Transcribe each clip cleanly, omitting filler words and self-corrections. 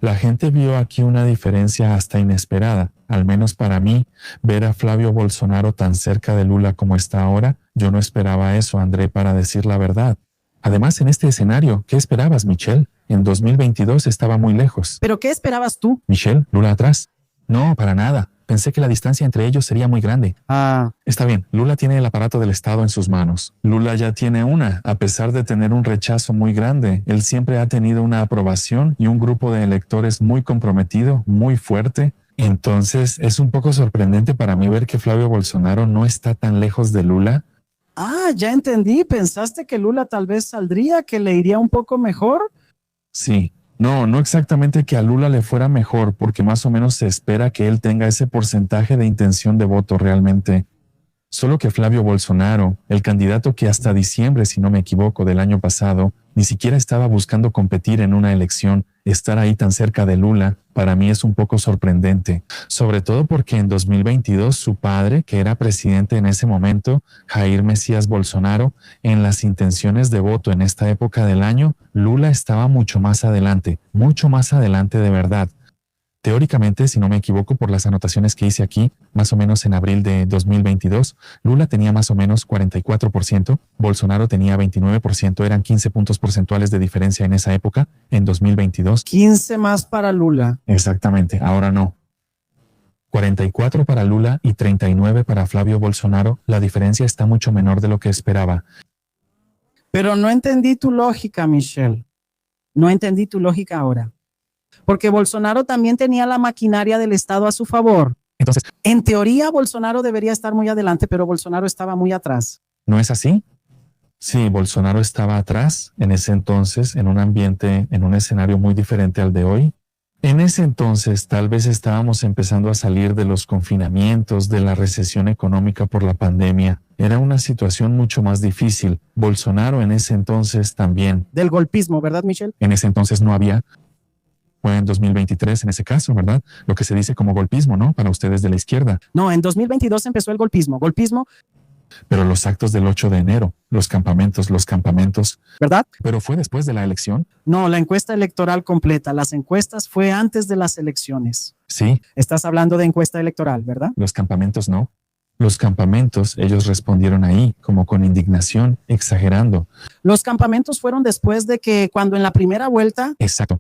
La gente vio aquí una diferencia hasta inesperada. Al menos para mí, ver a Flavio Bolsonaro tan cerca de Lula como está ahora, yo no esperaba eso, André, para decir la verdad. Además, en este escenario, ¿qué esperabas, Michelle? En 2022 estaba muy lejos. ¿Pero qué esperabas tú? Michelle, Lula atrás. No, para nada. Pensé que la distancia entre ellos sería muy grande. Está bien, Lula tiene el aparato del Estado en sus manos. Lula ya tiene una. A pesar de tener un rechazo muy grande, él siempre ha tenido una aprobación y un grupo de electores muy comprometido, muy fuerte. Entonces, es un poco sorprendente para mí ver que Flavio Bolsonaro no está tan lejos de Lula. Ya entendí. ¿Pensaste que Lula tal vez saldría, que le iría un poco mejor? Sí. No exactamente que a Lula le fuera mejor, porque más o menos se espera que él tenga ese porcentaje de intención de voto realmente. Solo que Flavio Bolsonaro, el candidato que hasta diciembre, si no me equivoco, del año pasado, ni siquiera estaba buscando competir en una elección, estar ahí tan cerca de Lula, para mí es un poco sorprendente. Sobre todo porque en 2022 su padre, que era presidente en ese momento, Jair Mesías Bolsonaro, en las intenciones de voto en esta época del año, Lula estaba mucho más adelante de verdad. Teóricamente, si no me equivoco por las anotaciones que hice aquí, más o menos en abril de 2022, Lula tenía más o menos 44%, Bolsonaro tenía 29%, eran 15 puntos porcentuales de diferencia en esa época, en 2022. 15 más para Lula. Exactamente, ahora no. 44 para Lula y 39 para Flavio Bolsonaro, la diferencia está mucho menor de lo que esperaba. Pero no entendí tu lógica, Michelle. No entendí tu lógica ahora. Porque Bolsonaro también tenía la maquinaria del Estado a su favor. Entonces, en teoría, Bolsonaro debería estar muy adelante, pero Bolsonaro estaba muy atrás. ¿No es así? Sí, Bolsonaro estaba atrás en ese entonces, en un ambiente, en un escenario muy diferente al de hoy. En ese entonces, tal vez estábamos empezando a salir de los confinamientos, de la recesión económica por la pandemia. Era una situación mucho más difícil. Bolsonaro en ese entonces también. Del golpismo, ¿verdad, Michelle? En ese entonces no había. Fue en 2023 en ese caso, ¿verdad? Lo que se dice como golpismo, ¿no? Para ustedes de la izquierda. No, en 2022 empezó el golpismo. Pero los actos del 8 de enero, los campamentos, ¿verdad? Pero fue después de la elección. No, la encuesta electoral completa. Las encuestas fue antes de las elecciones. Sí. Estás hablando de encuesta electoral, ¿verdad? Los campamentos no. Los campamentos, ellos respondieron ahí, como con indignación, exagerando. Los campamentos fueron después de que cuando en la primera vuelta. Exacto.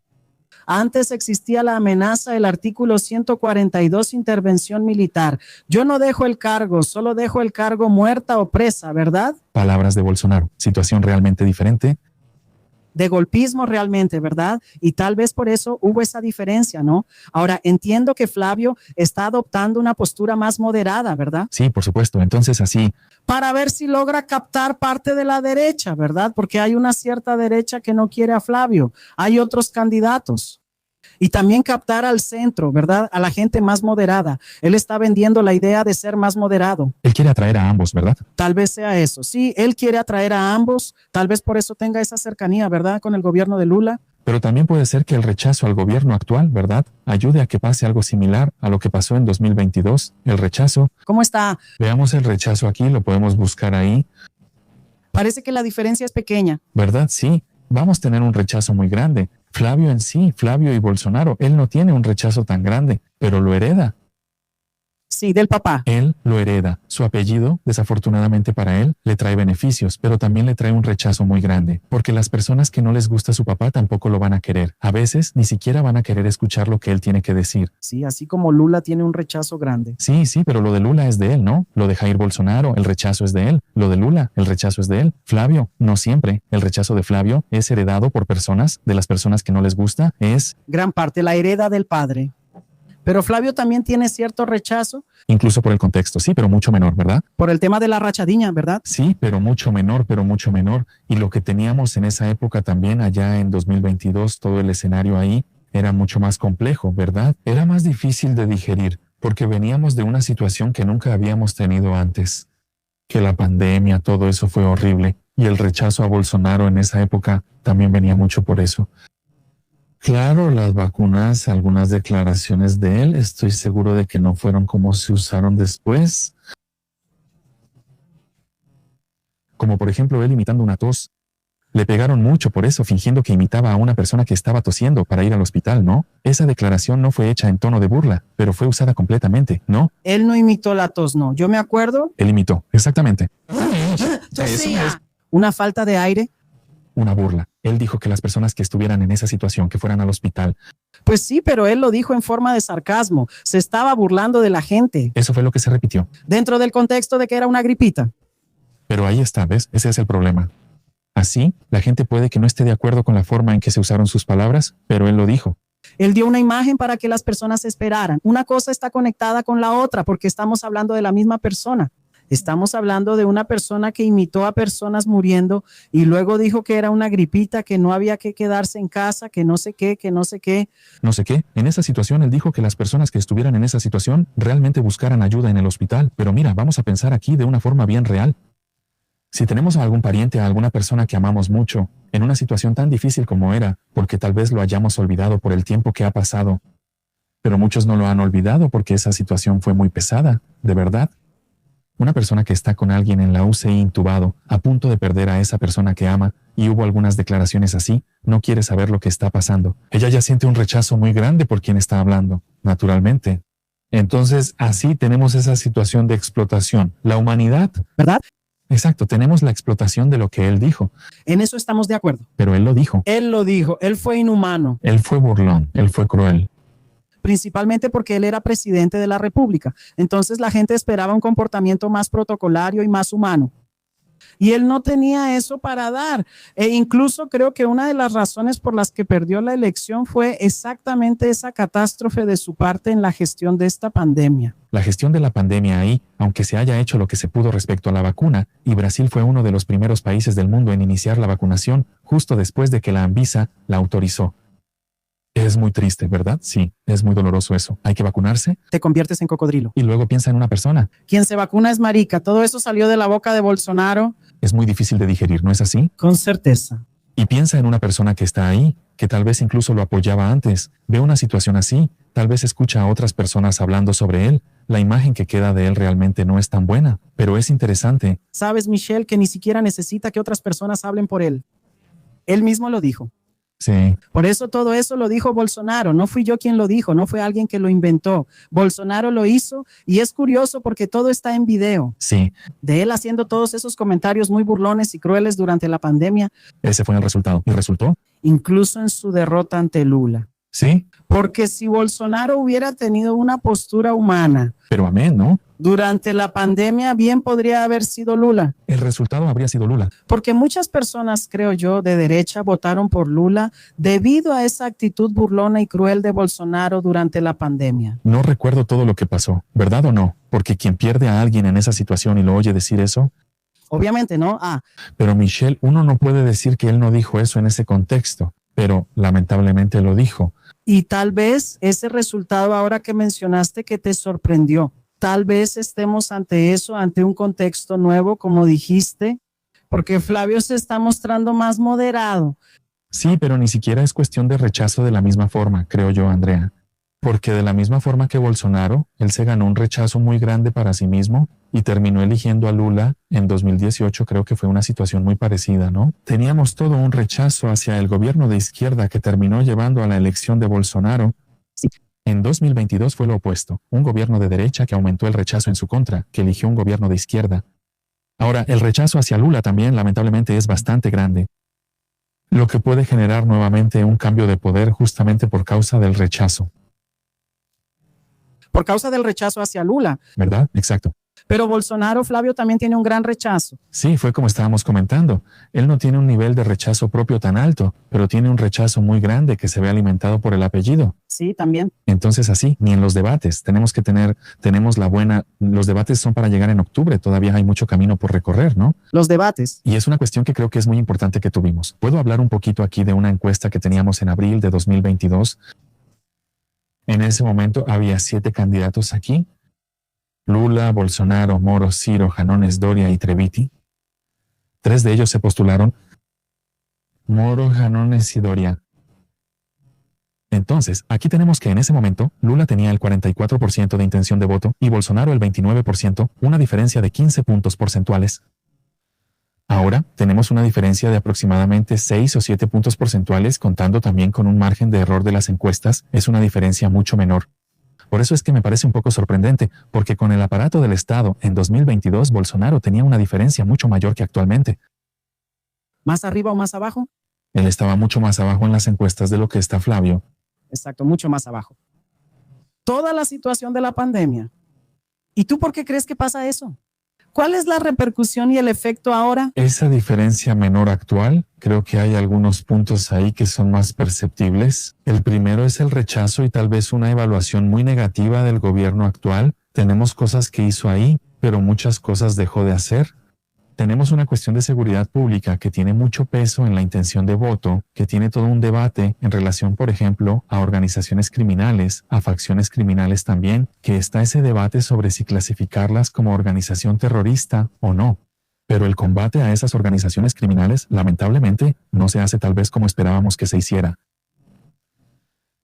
Antes existía la amenaza del artículo 142, intervención militar. Yo no dejo el cargo, solo dejo el cargo muerta o presa, ¿verdad? Palabras de Bolsonaro. Situación realmente diferente. De golpismo realmente, ¿verdad? Y tal vez por eso hubo esa diferencia, ¿no? Ahora, entiendo que Flavio está adoptando una postura más moderada, ¿verdad? Sí, por supuesto. Entonces así. Para ver si logra captar parte de la derecha, ¿verdad? Porque hay una cierta derecha que no quiere a Flavio. Hay otros candidatos. Y también captar al centro, ¿verdad? A la gente más moderada. Él está vendiendo la idea de ser más moderado. Él quiere atraer a ambos, ¿verdad? Tal vez sea eso. Sí, él quiere atraer a ambos. Tal vez por eso tenga esa cercanía, ¿verdad? Con el gobierno de Lula. Pero también puede ser que el rechazo al gobierno actual, ¿verdad? Ayude a que pase algo similar a lo que pasó en 2022. El rechazo. ¿Cómo está? Veamos el rechazo aquí, lo podemos buscar ahí. Parece que la diferencia es pequeña. ¿Verdad? Sí. Vamos a tener un rechazo muy grande. Flavio en sí, Flavio y Bolsonaro, él no tiene un rechazo tan grande, pero lo hereda. Sí, del papá. Él lo hereda. Su apellido, desafortunadamente para él, le trae beneficios, pero también le trae un rechazo muy grande, porque las personas que no les gusta su papá tampoco lo van a querer. A veces ni siquiera van a querer escuchar lo que él tiene que decir. Sí, así como Lula tiene un rechazo grande. Sí, pero lo de Lula es de él, ¿no? Lo de Jair Bolsonaro, el rechazo es de él. Lo de Lula, el rechazo es de él. Flavio, no siempre. El rechazo de Flavio es heredado por personas, de las personas que no les gusta, es... gran parte, la hereda del padre. Pero Flavio también tiene cierto rechazo. Incluso por el contexto, sí, pero mucho menor, ¿verdad? Por el tema de la rachadiña, ¿verdad? Sí, pero mucho menor. Y lo que teníamos en esa época también, allá en 2022, todo el escenario ahí era mucho más complejo, ¿verdad? Era más difícil de digerir, porque veníamos de una situación que nunca habíamos tenido antes. Que la pandemia, todo eso fue horrible. Y el rechazo a Bolsonaro en esa época también venía mucho por eso. Claro, las vacunas, algunas declaraciones de él, estoy seguro de que no fueron como se usaron después. Como por ejemplo él imitando una tos. Le pegaron mucho por eso, fingiendo que imitaba a una persona que estaba tosiendo para ir al hospital, ¿no? Esa declaración no fue hecha en tono de burla, pero fue usada completamente, ¿no? Él no imitó la tos, no. Yo me acuerdo. Él imitó, exactamente. Tosía. Una falta de aire. Una burla. Él dijo que las personas que estuvieran en esa situación, que fueran al hospital. Pues sí, pero él lo dijo en forma de sarcasmo. Se estaba burlando de la gente. Eso fue lo que se repitió. Dentro del contexto de que era una gripita. Pero ahí está, ¿ves? Ese es el problema. Así, la gente puede que no esté de acuerdo con la forma en que se usaron sus palabras, pero él lo dijo. Él dio una imagen para que las personas esperaran. Una cosa está conectada con la otra porque estamos hablando de la misma persona. Estamos hablando de una persona que imitó a personas muriendo y luego dijo que era una gripita, que no había que quedarse en casa, que no sé qué, que no sé qué. No sé qué. En esa situación él dijo que las personas que estuvieran en esa situación realmente buscaran ayuda en el hospital. Pero mira, vamos a pensar aquí de una forma bien real. Si tenemos a algún pariente, a alguna persona que amamos mucho, en una situación tan difícil como era, porque tal vez lo hayamos olvidado por el tiempo que ha pasado, pero muchos no lo han olvidado porque esa situación fue muy pesada, de verdad. Una persona que está con alguien en la UCI intubado, a punto de perder a esa persona que ama, y hubo algunas declaraciones así, no quiere saber lo que está pasando. Ella ya siente un rechazo muy grande por quien está hablando, naturalmente. Entonces, así tenemos esa situación de explotación. La humanidad, ¿Verdad? exacto, tenemos la explotación de lo que él dijo. En eso estamos de acuerdo. Pero él lo dijo. Él lo dijo. Él fue inhumano. Él fue burlón, él fue cruel. Principalmente porque él era presidente de la República. Entonces la gente esperaba un comportamiento más protocolario y más humano. Y él no tenía eso para dar. E incluso creo que una de las razones por las que perdió la elección fue exactamente esa catástrofe de su parte en la gestión de esta pandemia. La gestión de la pandemia ahí, aunque se haya hecho lo que se pudo respecto a la vacuna, y Brasil fue uno de los primeros países del mundo en iniciar la vacunación justo después de que la Anvisa la autorizó. Es muy triste, ¿verdad? Sí, es muy doloroso eso. Hay que vacunarse. Te conviertes en cocodrilo. Y luego piensa en una persona. Quien se vacuna es marica. Todo eso salió de la boca de Bolsonaro. Es muy difícil de digerir, ¿no es así? Con certeza. Y piensa en una persona que está ahí, que tal vez incluso lo apoyaba antes. Ve una situación así, tal vez escucha a otras personas hablando sobre él. La imagen que queda de él realmente no es tan buena, pero es interesante. Sabes, Michelle, que ni siquiera necesita que otras personas hablen por él. Él mismo lo dijo. Sí. Por eso todo eso lo dijo Bolsonaro. No fui yo quien lo dijo, no fue alguien que lo inventó. Bolsonaro lo hizo y es curioso porque todo está en video. Sí. De él haciendo todos esos comentarios muy burlones y crueles durante la pandemia. Ese fue el resultado. ¿Y resultó? Incluso en su derrota ante Lula. Sí. Porque si Bolsonaro hubiera tenido una postura humana. Pero amén, ¿no? Durante la pandemia bien podría haber sido Lula. El resultado habría sido Lula. Porque muchas personas, creo yo, de derecha votaron por Lula debido a esa actitud burlona y cruel de Bolsonaro durante la pandemia. No recuerdo todo lo que pasó, ¿verdad o no? Porque quien pierde a alguien en esa situación y lo oye decir eso. Obviamente, ¿no? Pero Michelle, uno no puede decir que él no dijo eso en ese contexto, pero lamentablemente lo dijo. Y tal vez ese resultado ahora que mencionaste que te sorprendió. Tal vez estemos ante eso, ante un contexto nuevo, como dijiste, porque Flavio se está mostrando más moderado. Sí, pero ni siquiera es cuestión de rechazo de la misma forma, creo yo, Andrea. Porque de la misma forma que Bolsonaro, él se ganó un rechazo muy grande para sí mismo y terminó eligiendo a Lula en 2018, creo que fue una situación muy parecida, ¿no? Teníamos todo un rechazo hacia el gobierno de izquierda que terminó llevando a la elección de Bolsonaro. Sí. En 2022 fue lo opuesto, un gobierno de derecha que aumentó el rechazo en su contra, que eligió un gobierno de izquierda. Ahora, el rechazo hacia Lula también lamentablemente es bastante grande, lo que puede generar nuevamente un cambio de poder justamente por causa del rechazo. Por causa del rechazo hacia Lula. ¿Verdad? Exacto. Pero Bolsonaro, Flavio, también tiene un gran rechazo. Sí, fue como estábamos comentando. Él no tiene un nivel de rechazo propio tan alto, pero tiene un rechazo muy grande que se ve alimentado por el apellido. Sí, también. Entonces así, ni en los debates. Los debates son para llegar en octubre, todavía hay mucho camino por recorrer, ¿no? Los debates. Y es una cuestión que creo que es muy importante que tuvimos. ¿Puedo hablar un poquito aquí de una encuesta que teníamos en abril de 2022? En ese momento había 7 candidatos aquí. Lula, Bolsonaro, Moro, Ciro, Janones, Doria y Treviti. 3 de ellos se postularon. Moro, Janones y Doria. Entonces, aquí tenemos que en ese momento, Lula tenía el 44% de intención de voto y Bolsonaro el 29%, una diferencia de 15 puntos porcentuales. Ahora tenemos una diferencia de aproximadamente 6 o 7 puntos porcentuales, contando también con un margen de error de las encuestas. Es una diferencia mucho menor. Por eso es que me parece un poco sorprendente, porque con el aparato del Estado en 2022 Bolsonaro tenía una diferencia mucho mayor que actualmente. ¿Más arriba o más abajo? Él estaba mucho más abajo en las encuestas de lo que está Flavio. Exacto, mucho más abajo. Toda la situación de la pandemia. ¿Y tú por qué crees que pasa eso? ¿Cuál es la repercusión y el efecto ahora? Esa diferencia menor actual, creo que hay algunos puntos ahí que son más perceptibles. El primero es el rechazo y tal vez una evaluación muy negativa del gobierno actual. Tenemos cosas que hizo ahí, pero muchas cosas dejó de hacer. Tenemos una cuestión de seguridad pública que tiene mucho peso en la intención de voto, que tiene todo un debate en relación, por ejemplo, a organizaciones criminales, a facciones criminales también, que está ese debate sobre si clasificarlas como organización terrorista o no. Pero el combate a esas organizaciones criminales, lamentablemente, no se hace tal vez como esperábamos que se hiciera.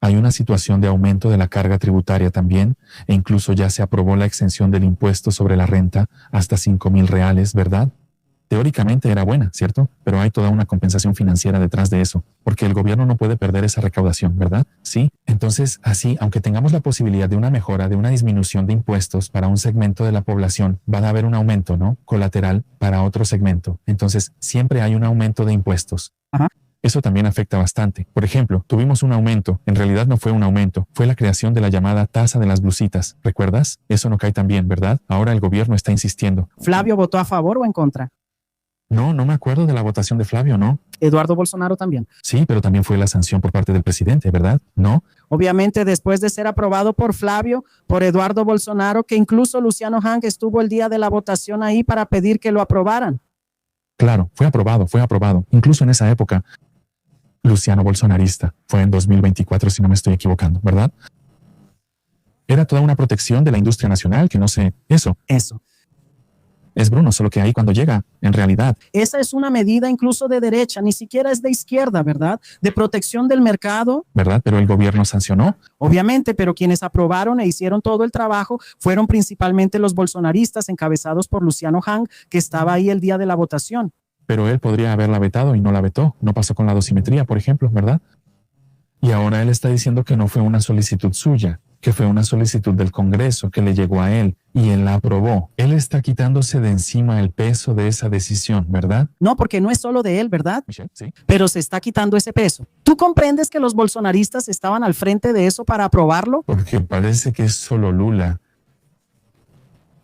Hay una situación de aumento de la carga tributaria también, e incluso ya se aprobó la exención del impuesto sobre la renta hasta 5,000 reales, ¿verdad? Teóricamente era buena, ¿cierto? Pero hay toda una compensación financiera detrás de eso, porque el gobierno no puede perder esa recaudación, ¿verdad? Sí. Entonces, así, aunque tengamos la posibilidad de una mejora, de una disminución de impuestos para un segmento de la población, va a haber un aumento, ¿no? Colateral para otro segmento. Entonces, siempre hay un aumento de impuestos. Ajá. Eso también afecta bastante. Por ejemplo, tuvimos un aumento. En realidad no fue un aumento, fue la creación de la llamada tasa de las blusitas. ¿Recuerdas? Eso no cae tan bien, ¿verdad? Ahora el gobierno está insistiendo. ¿Flavio votó a favor o en contra? No me acuerdo de la votación de Flavio, ¿no? Eduardo Bolsonaro también. Sí, pero también fue la sanción por parte del presidente, ¿verdad? ¿No? Obviamente, después de ser aprobado por Flavio, por Eduardo Bolsonaro, que incluso Luciano Hang estuvo el día de la votación ahí para pedir que lo aprobaran. Claro, fue aprobado. Incluso en esa época, Luciano Bolsonarista, fue en 2024, si no me estoy equivocando, ¿verdad? Era toda una protección de la industria nacional, que no sé, eso. Es Bruno, solo que ahí cuando llega, en realidad. Esa es una medida incluso de derecha, ni siquiera es de izquierda, ¿verdad? De protección del mercado. ¿Verdad? Pero el gobierno sancionó. Obviamente, pero quienes aprobaron e hicieron todo el trabajo fueron principalmente los bolsonaristas encabezados por Luciano Hang, que estaba ahí el día de la votación. Pero él podría haberla vetado y no la vetó. No pasó con la dosimetría, por ejemplo, ¿verdad? Y ahora él está diciendo que no fue una solicitud suya, que fue una solicitud del Congreso que le llegó a él y él la aprobó. Él está quitándose de encima el peso de esa decisión, ¿verdad? No, porque no es solo de él, ¿verdad? Michelle, sí. Pero se está quitando ese peso. ¿Tú comprendes que los bolsonaristas estaban al frente de eso para aprobarlo? Porque parece que es solo Lula.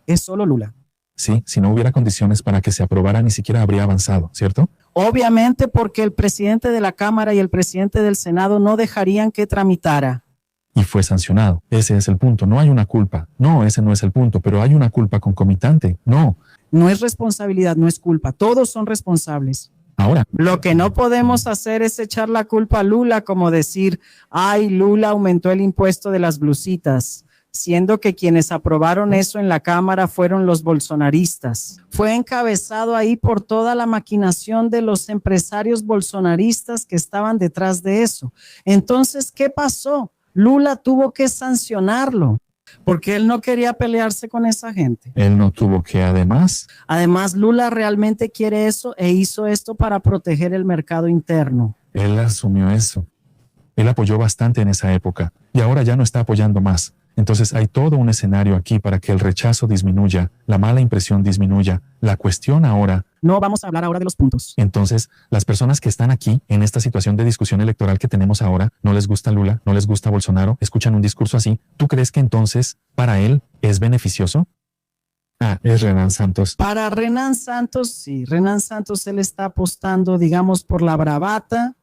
Es solo Lula. Sí, si no hubiera condiciones para que se aprobara, ni siquiera habría avanzado, ¿cierto? Obviamente porque el presidente de la Cámara y el presidente del Senado no dejarían que tramitara. Y fue sancionado. Ese es el punto. No hay una culpa. No, ese no es el punto, pero hay una culpa concomitante. No. No es responsabilidad, no es culpa. Todos son responsables. Ahora. Lo que no podemos hacer es echar la culpa a Lula, como decir, ay, Lula aumentó el impuesto de las blusitas, siendo que quienes aprobaron eso en la Cámara fueron los bolsonaristas. Fue encabezado ahí por toda la maquinación de los empresarios bolsonaristas que estaban detrás de eso. Entonces, ¿qué pasó? Lula tuvo que sancionarlo porque él no quería pelearse con esa gente. Él no tuvo que, además, Lula realmente quiere eso e hizo esto para proteger el mercado interno. Él asumió eso. Él apoyó bastante en esa época y ahora ya no está apoyando más. Entonces hay todo un escenario aquí para que el rechazo disminuya, la mala impresión disminuya. La cuestión ahora... No vamos a hablar ahora de los puntos. Entonces, las personas que están aquí en esta situación de discusión electoral que tenemos ahora, no les gusta Lula, no les gusta Bolsonaro, escuchan un discurso así. ¿Tú crees que entonces para él es beneficioso? Es Renan Santos. Para Renan Santos, sí. Renan Santos, él está apostando, digamos, por la bravata.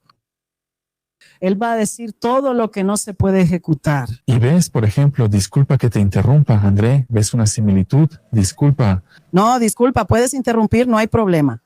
Él va a decir todo lo que no se puede ejecutar. Y ves, por ejemplo, disculpa que te interrumpa, André, ves una similitud, disculpa. No, disculpa, puedes interrumpir, no hay problema.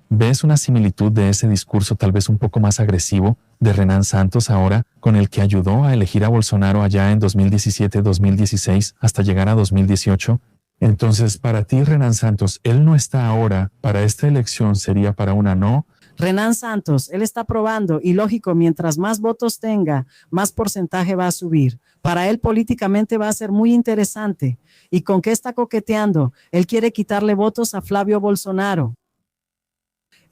¿Ves una similitud de ese discurso tal vez un poco más agresivo de Renan Santos ahora, con el que ayudó a elegir a Bolsonaro allá en 2017-2016 hasta llegar a 2018? Entonces, para ti, Renan Santos, él no está ahora, para esta elección sería para una no. Renan Santos, él está probando y lógico, mientras más votos tenga, más porcentaje va a subir. Para él políticamente va a ser muy interesante. ¿Y con qué está coqueteando? Él quiere quitarle votos a Flavio Bolsonaro.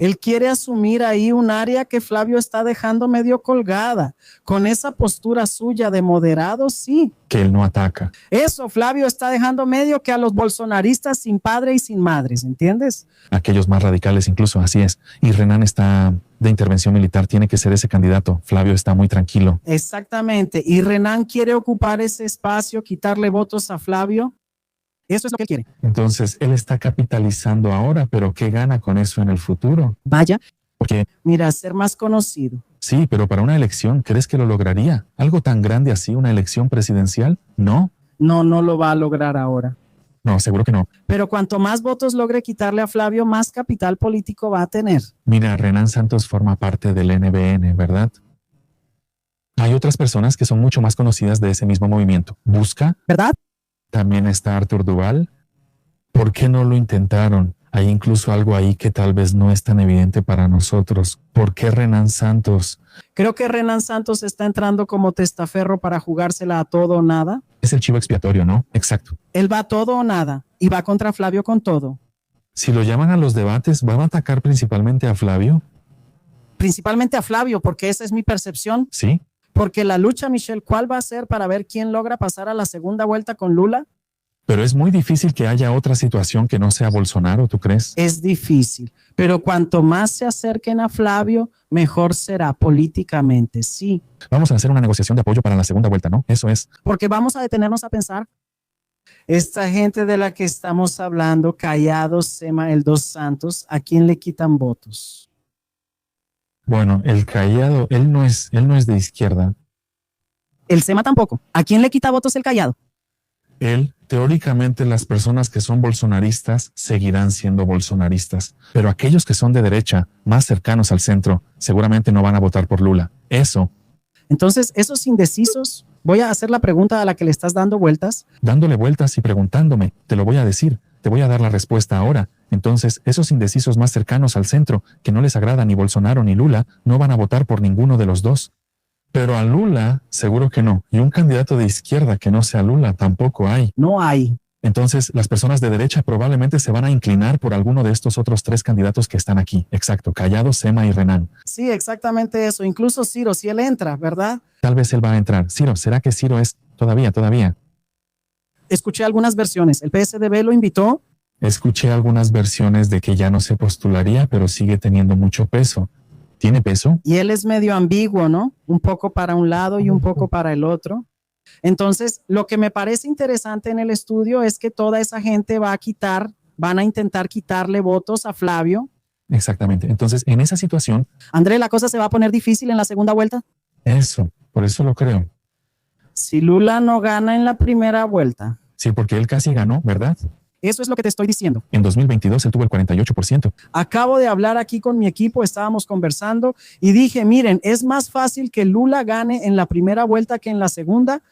Él quiere asumir ahí un área que Flavio está dejando medio colgada. Con esa postura suya de moderado, sí. Que él no ataca. Eso, Flavio está dejando medio que a los bolsonaristas sin padre y sin madres, ¿entiendes? Aquellos más radicales incluso, así es. Y Renan está de intervención militar, tiene que ser ese candidato. Flavio está muy tranquilo. Exactamente. Y Renan quiere ocupar ese espacio, quitarle votos a Flavio. Eso es lo que él quiere. Entonces, él está capitalizando ahora, pero ¿qué gana con eso en el futuro? Vaya. Porque, mira, ser más conocido. Sí, pero para una elección, ¿crees que lo lograría? ¿Algo tan grande así, una elección presidencial? No. No, no lo va a lograr ahora. No, seguro que no. Pero cuanto más votos logre quitarle a Flavio, más capital político va a tener. Mira, Renan Santos forma parte del NBN, ¿verdad? Hay otras personas que son mucho más conocidas de ese mismo movimiento. Busca. ¿Verdad? También está Artur Duval. ¿Por qué no lo intentaron? Hay incluso algo ahí que tal vez no es tan evidente para nosotros. ¿Por qué Renan Santos? Creo que Renan Santos está entrando como testaferro para jugársela a todo o nada. Es el chivo expiatorio, ¿no? Exacto. Él va a todo o nada y va contra Flavio con todo. Si lo llaman a los debates, ¿van a atacar principalmente a Flavio? Principalmente a Flavio, porque esa es mi percepción. Sí. Porque la lucha, Michelle, ¿cuál va a ser para ver quién logra pasar a la segunda vuelta con Lula? Pero es muy difícil que haya otra situación que no sea Bolsonaro, ¿tú crees? Es difícil, pero cuanto más se acerquen a Flavio, mejor será políticamente, sí. Vamos a hacer una negociación de apoyo para la segunda vuelta, ¿no? Eso es. Porque vamos a detenernos a pensar, esta gente de la que estamos hablando, Callado, Sema, el Dos Santos, ¿a quién le quitan votos? Bueno, el Callado, él no es de izquierda. El Sema tampoco. ¿A quién le quita votos el Callado? Él, teóricamente, las personas que son bolsonaristas seguirán siendo bolsonaristas, pero aquellos que son de derecha, más cercanos al centro, seguramente no van a votar por Lula. Eso. Entonces, esos indecisos, voy a hacer la pregunta a la que le estás dando vueltas. Dándole vueltas y preguntándome, te lo voy a decir, te voy a dar la respuesta ahora. Entonces, esos indecisos más cercanos al centro, que no les agrada ni Bolsonaro ni Lula, no van a votar por ninguno de los dos. Pero a Lula, seguro que no. Y un candidato de izquierda que no sea Lula tampoco hay. No hay. Entonces, las personas de derecha probablemente se van a inclinar por alguno de estos otros tres candidatos que están aquí. Exacto, Callado, Sema y Renan. Sí, exactamente eso. Incluso Ciro, si él entra, ¿verdad? Tal vez él va a entrar. Ciro, ¿será que Ciro es todavía? Escuché algunas versiones. El PSDB lo invitó. Escuché algunas versiones de que ya no se postularía, pero sigue teniendo mucho peso. ¿Tiene peso? Y él es medio ambiguo, ¿no? Un poco para un lado y un poco para el otro. Entonces, lo que me parece interesante en el estudio es que toda esa gente van a intentar quitarle votos a Flavio. Exactamente. Entonces, en esa situación... André, ¿la cosa se va a poner difícil en la segunda vuelta? Eso, por eso lo creo. Si Lula no gana en la primera vuelta. Sí, porque él casi ganó, ¿verdad? Eso es lo que te estoy diciendo. En 2022 él tuvo el 48%. Acabo de hablar aquí con mi equipo, estábamos conversando y dije, miren, es más fácil que Lula gane en la primera vuelta que en la segunda.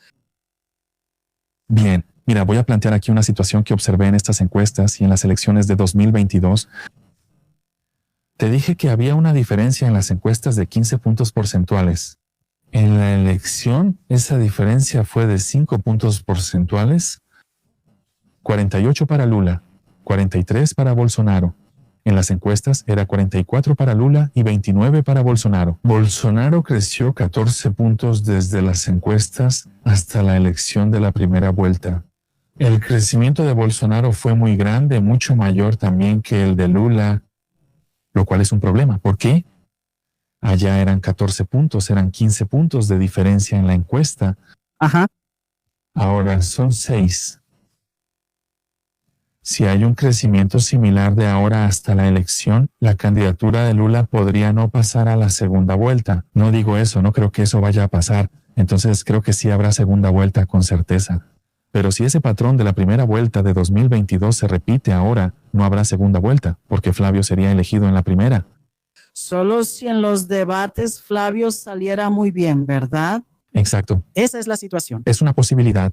Bien, mira, voy a plantear aquí una situación que observé en estas encuestas y en las elecciones de 2022. Te dije que había una diferencia en las encuestas de 15 puntos porcentuales. En la elección, esa diferencia fue de 5 puntos porcentuales. 48 para Lula, 43 para Bolsonaro. En las encuestas era 44 para Lula y 29 para Bolsonaro. Bolsonaro creció 14 puntos desde las encuestas hasta la elección de la primera vuelta. El crecimiento de Bolsonaro fue muy grande, mucho mayor también que el de Lula, lo cual es un problema. ¿Por qué? Allá eran 14 puntos, eran 15 puntos de diferencia en la encuesta. Ajá. Ahora son 6. Si hay un crecimiento similar de ahora hasta la elección, la candidatura de Lula podría no pasar a la segunda vuelta. No digo eso, no creo que eso vaya a pasar. Entonces creo que sí habrá segunda vuelta con certeza. Pero si ese patrón de la primera vuelta de 2022 se repite ahora, no habrá segunda vuelta, porque Flavio sería elegido en la primera. Solo si en los debates Flavio saliera muy bien, ¿verdad? Exacto. Esa es la situación. Es una posibilidad.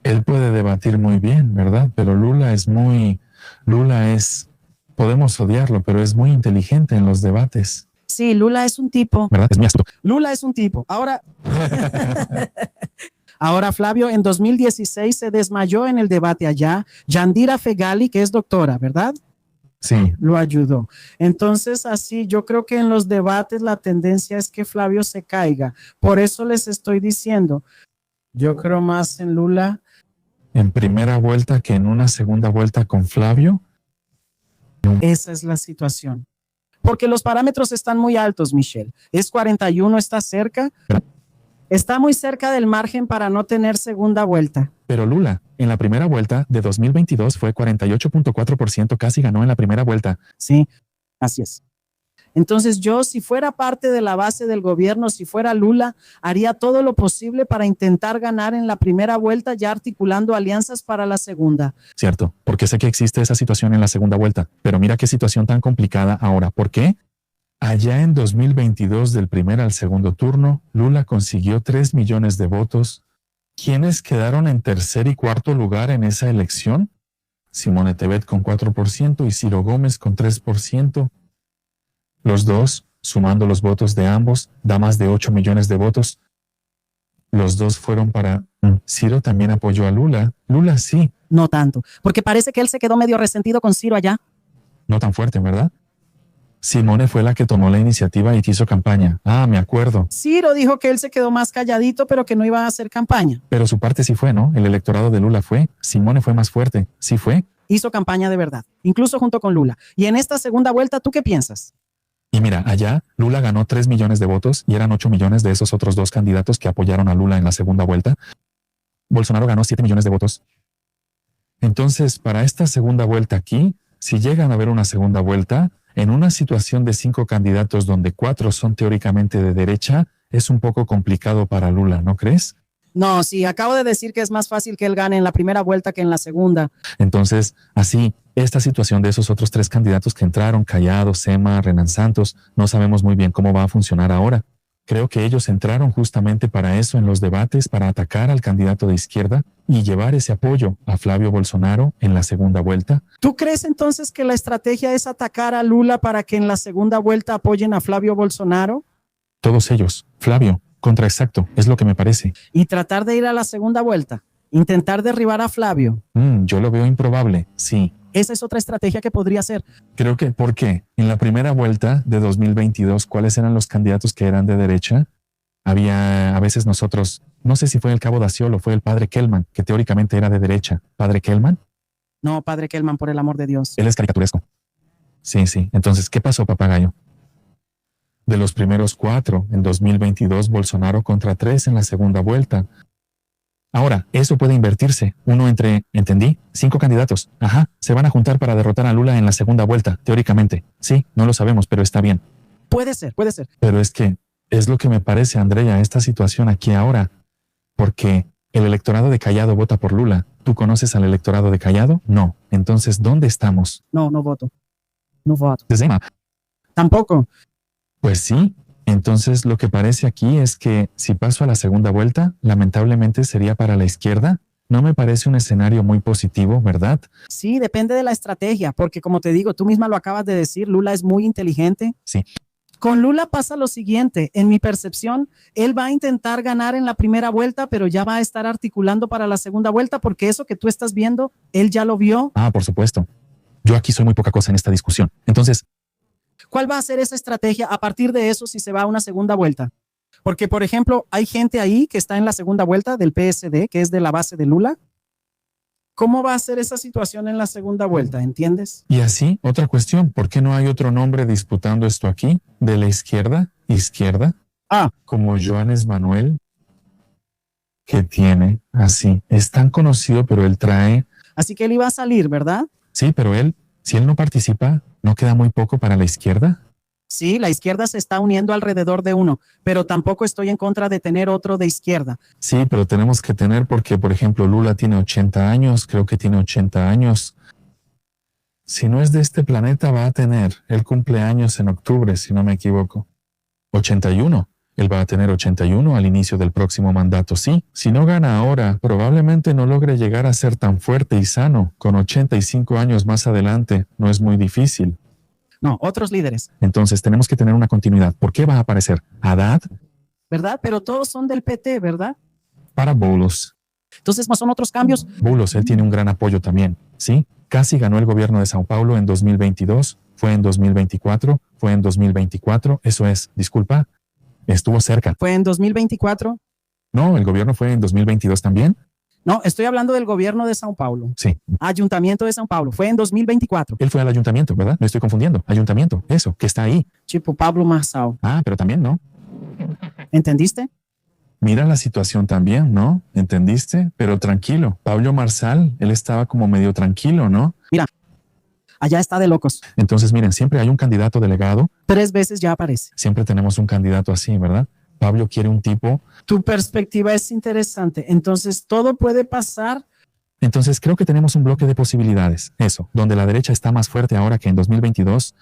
Él puede debatir muy bien, ¿verdad? Pero Lula es, podemos odiarlo, pero es muy inteligente en los debates. Sí, Lula es un tipo. ¿Verdad? Es muy astuto. Lula es un tipo. Ahora Flavio en 2016 se desmayó en el debate allá. Yandira Fegali, que es doctora, ¿verdad? Sí, lo ayudó. Entonces, así, yo creo que en los debates la tendencia es que Flavio se caiga. Por eso les estoy diciendo, yo creo más en Lula. en primera vuelta que en una segunda vuelta con Flavio. Esa es la situación. Porque los parámetros están muy altos, Michelle. Es 41, está cerca. Está muy cerca del margen para no tener segunda vuelta. Pero Lula, en la primera vuelta de 2022 fue 48.4%, casi ganó en la primera vuelta. Sí, así es. Entonces yo, si fuera parte de la base del gobierno, si fuera Lula, haría todo lo posible para intentar ganar en la primera vuelta, ya articulando alianzas para la segunda. Cierto, porque sé que existe esa situación en la segunda vuelta, pero mira qué situación tan complicada ahora. ¿Por qué? Allá en 2022, del primer al segundo turno, Lula consiguió 3 millones de votos. ¿Quiénes quedaron en tercer y cuarto lugar en esa elección? Simone Tebet con 4% y Ciro Gómez con 3%. Los dos, sumando los votos de ambos, da más de 8 millones de votos. Los dos fueron para... Ciro también apoyó a Lula. Lula sí. No tanto, porque parece que él se quedó medio resentido con Ciro allá. No tan fuerte, ¿verdad? Simone fue la que tomó la iniciativa y hizo campaña. Ah, me acuerdo. Ciro dijo que él se quedó más calladito, pero que no iba a hacer campaña. Pero su parte sí fue, ¿no? El electorado de Lula fue. Simone fue más fuerte. ¿Sí fue? Hizo campaña de verdad, incluso junto con Lula. Y en esta segunda vuelta, ¿tú qué piensas? Y mira, allá Lula ganó 3 millones de votos y eran 8 millones de esos otros dos candidatos que apoyaron a Lula en la segunda vuelta. Bolsonaro ganó 7 millones de votos. Entonces, para esta segunda vuelta aquí, si llegan a haber una segunda vuelta, en una situación de 5 candidatos donde 4 son teóricamente de derecha, es un poco complicado para Lula, ¿no crees? No, sí, acabo de decir que es más fácil que él gane en la primera vuelta que en la segunda. Entonces, así, esta situación de esos otros 3 candidatos que entraron, Cayado, Sema, Renan Santos, no sabemos muy bien cómo va a funcionar ahora. Creo que ellos entraron justamente para eso en los debates, para atacar al candidato de izquierda y llevar ese apoyo a Flavio Bolsonaro en la segunda vuelta. ¿Tú crees entonces que la estrategia es atacar a Lula para que en la segunda vuelta apoyen a Flavio Bolsonaro? Todos ellos, Flavio, contraexacto, es lo que me parece. Y tratar de ir a la segunda vuelta, intentar derribar a Flavio. Yo lo veo improbable, sí. Esa es otra estrategia que podría ser. Creo que, ¿por qué? En la primera vuelta de 2022, ¿cuáles eran los candidatos que eran de derecha? Había a veces nosotros, no sé si fue el Cabo Daciolo o fue el padre Kellman, que teóricamente era de derecha. ¿Padre Kellman? No, padre Kellman, por el amor de Dios. Él es caricaturesco. Sí, sí. Entonces, ¿qué pasó, papagayo? De los primeros 4 en 2022, Bolsonaro contra 3 en la segunda vuelta. Ahora, eso puede invertirse. Uno entre, ¿entendí? 5 candidatos. Ajá, se van a juntar para derrotar a Lula en la segunda vuelta, teóricamente. Sí, no lo sabemos, pero está bien. Puede ser, puede ser. Pero es que es lo que me parece, Andrea, esta situación aquí ahora. Porque el electorado de Cayado vota por Lula. ¿Tú conoces al electorado de Cayado? No. Entonces, ¿dónde estamos? No, no voto. No voto. ¿De Sema? Tampoco. Pues sí. Entonces, lo que parece aquí es que si paso a la segunda vuelta, lamentablemente sería para la izquierda. No me parece un escenario muy positivo, ¿verdad? Sí, depende de la estrategia, porque como te digo, tú misma lo acabas de decir, Lula es muy inteligente. Sí. Con Lula pasa lo siguiente, en mi percepción, él va a intentar ganar en la primera vuelta, pero ya va a estar articulando para la segunda vuelta, porque eso que tú estás viendo, él ya lo vio. Ah, por supuesto. Yo aquí soy muy poca cosa en esta discusión. Entonces, ¿cuál va a ser esa estrategia a partir de eso si se va a una segunda vuelta? Porque, por ejemplo, hay gente ahí que está en la segunda vuelta del PSD, que es de la base de Lula. ¿Cómo va a ser esa situación en la segunda vuelta? ¿Entiendes? y así, otra cuestión, ¿por qué no hay otro nombre disputando esto aquí? ¿De la izquierda? ¿Izquierda? Ah, Como Joanes Manuel, que tiene así. Es tan conocido, pero él trae... así que él iba a salir, ¿verdad? Sí, pero él, si él no participa, ¿no queda muy poco para la izquierda? Sí, la izquierda se está uniendo alrededor de uno, pero tampoco estoy en contra de tener otro de izquierda. Sí, pero tenemos que tener porque, por ejemplo, Lula tiene 80 años, creo que tiene 80 años. Si no es de este planeta, va a tener, él cumpleaños en octubre, si no me equivoco. 81. Él va a tener 81 al inicio del próximo mandato, sí. Si no gana ahora, probablemente no logre llegar a ser tan fuerte y sano. Con 85 años más adelante, no es muy difícil. No, otros líderes, Entonces tenemos que tener una continuidad. ¿Por qué va a aparecer Haddad ¿verdad? Pero todos son del PT, ¿verdad? para Boulos? Entonces, ¿no son otros cambios? Boulos, él tiene un gran apoyo también, ¿sí? Casi ganó el gobierno de Sao Paulo en 2022, fue en 2024, fue en 2024, eso es, disculpa, estuvo cerca. ¿Fue en 2024? No, el gobierno fue en 2022 también. No, estoy hablando del gobierno de Sao Paulo. Sí, Ayuntamiento de Sao Paulo. Fue en 2024. él fue al ayuntamiento, ¿verdad? Me estoy confundiendo. Ayuntamiento, eso, que está ahí. Tipo Pablo Marçal. Ah, pero también, ¿no? ¿Entendiste? Mira la situación también, ¿no? ¿Entendiste? Pero tranquilo. Pablo Marçal, él estaba como medio tranquilo, ¿no? Mira, allá está de locos. Entonces, miren, siempre hay un candidato delegado. 3 veces ya aparece. Siempre tenemos un candidato así, ¿verdad? Pablo quiere un tipo. Tu perspectiva es interesante. Entonces, todo puede pasar. Entonces, creo que tenemos un bloque de posibilidades. Eso, donde la derecha está más fuerte ahora que en 2022.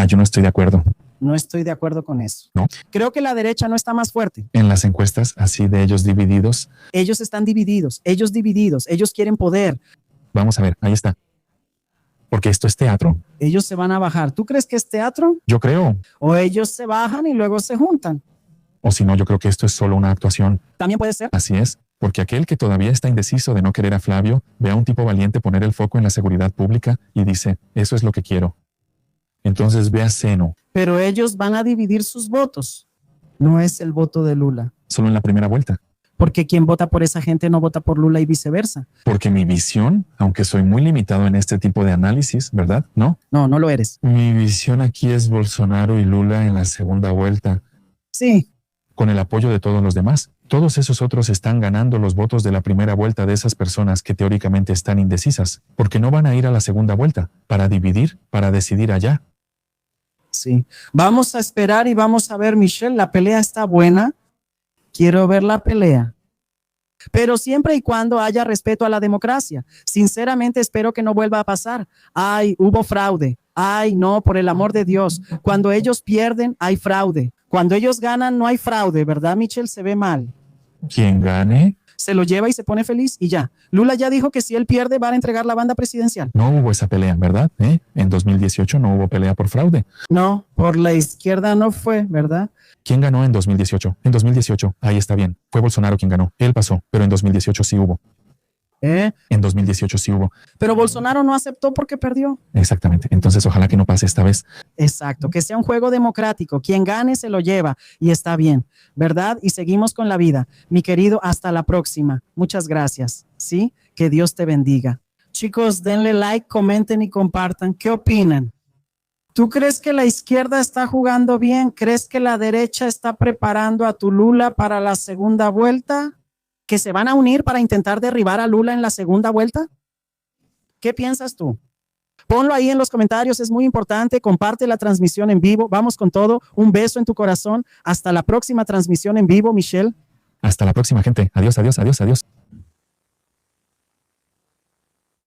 Yo no estoy de acuerdo. No estoy de acuerdo con eso. No. Creo que la derecha no está más fuerte. En las encuestas, así de ellos divididos. Ellos están divididos. Ellos quieren poder. Vamos a ver, ahí está. Porque esto es teatro. Ellos se van a bajar. ¿Tú crees que es teatro? Yo creo. O ellos se bajan y luego se juntan. O si no, yo creo que esto es solo una actuación. También puede ser. Así es, porque aquel que todavía está indeciso de no querer a Flavio, ve a un tipo valiente poner el foco en la seguridad pública y dice, eso es lo que quiero. Entonces ve a Seno, Pero ellos van a dividir sus votos. No es el voto de Lula. solo en la primera vuelta. Porque quien vota por esa gente no vota por Lula y viceversa. Porque mi visión, aunque soy muy limitado en este tipo de análisis, ¿verdad? ¿No? No, no lo eres. Mi visión aquí es Bolsonaro y Lula en la segunda vuelta, Sí, con el apoyo de todos los demás. Todos esos otros están ganando los votos de la primera vuelta de esas personas que teóricamente están indecisas, porque no van a ir a la segunda vuelta para dividir, para decidir allá. sí. Vamos a esperar y vamos a ver, Michelle, la pelea está buena. Quiero ver la pelea. Pero siempre y cuando haya respeto a la democracia. Sinceramente espero que no vuelva a pasar. Ay, hubo fraude. Ay, no, por el amor de Dios. Cuando ellos pierden, hay fraude. Cuando ellos ganan, no hay fraude, ¿verdad, Michelle? Se ve mal. Quien gane, Se lo lleva y se pone feliz y ya. Lula ya dijo que si él pierde, va a entregar la banda presidencial. no hubo esa pelea, ¿verdad? En 2018 no hubo pelea por fraude. No, por la izquierda no fue, ¿verdad? ¿Quién ganó en 2018? En 2018, ahí está bien. Fue Bolsonaro quien ganó. Él pasó, pero en 2018 sí hubo. En 2018 sí hubo. Pero Bolsonaro no aceptó porque perdió. Exactamente. Entonces, ojalá que no pase esta vez. Exacto, que sea un juego democrático. Quien gane se lo lleva y está bien, ¿verdad? Y seguimos con la vida. Mi querido, hasta la próxima. Muchas gracias. ¿Sí? Que Dios te bendiga. Chicos, denle like, comenten y compartan. ¿Qué opinan? ¿Tú crees que la izquierda está jugando bien? ¿Crees que la derecha está preparando a tu Lula para la segunda vuelta? ¿Que se van a unir para intentar derribar a Lula en la segunda vuelta? ¿Qué piensas tú? Ponlo ahí en los comentarios, es muy importante. Comparte la transmisión en vivo. Vamos con todo. Un beso en tu corazón. Hasta la próxima transmisión en vivo, Michelle. Hasta la próxima, gente. Adiós, adiós, adiós, adiós.